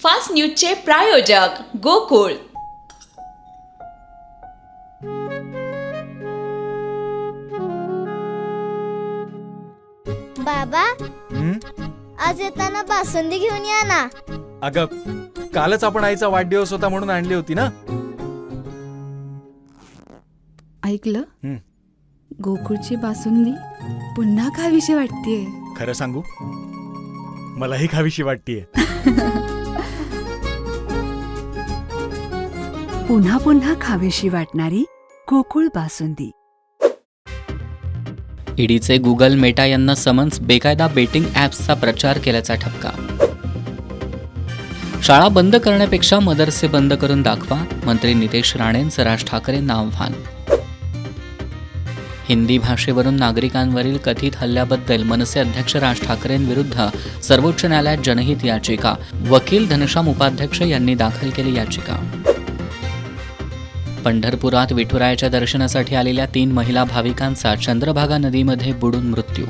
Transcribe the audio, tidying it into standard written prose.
Fast न्यूजचे प्रायोजक गोकुळ. बाबा, आज येताना बासुंदी घेऊन या ना. अगं, कालच आपण आईचा वाढदिवस होता म्हणून आणली होती ना. ऐकलं, गोकुळची बासुंदी पुन्हा खावीशी वाटतेय. खरं सांगू, मलाही खावीशी वाटतेय. पुन्हा पुन्हा खावीशी वाटणारी गोकुळ बासुंदी. ईडीचे गुगल, मेटा यांना समन्स, बेकायदा बेटिंग ॲप्सचा प्रचार केल्याचा ठपका. शाळा बंद करण्यापेक्षा मदरसे बंद करून दाखवा, मंत्री नितेश राणेंचं राज ठाकरेंना आव्हान. हिंदी भाषेवरून नागरिकांवरील कथित हल्ल्याबद्दल मनसे अध्यक्ष राज ठाकरेंविरुद्ध सर्वोच्च न्यायालयात जनहित याचिका. वकील घनश्याम उपाध्यक्ष यांनी दाखल केली याचिका. पंढरपुरात विठुरायाच्या दर्शनासाठी आलेल्या 3 महिला भाविकांचा चंद्रभागा नदीमध्ये बुडून मृत्यू.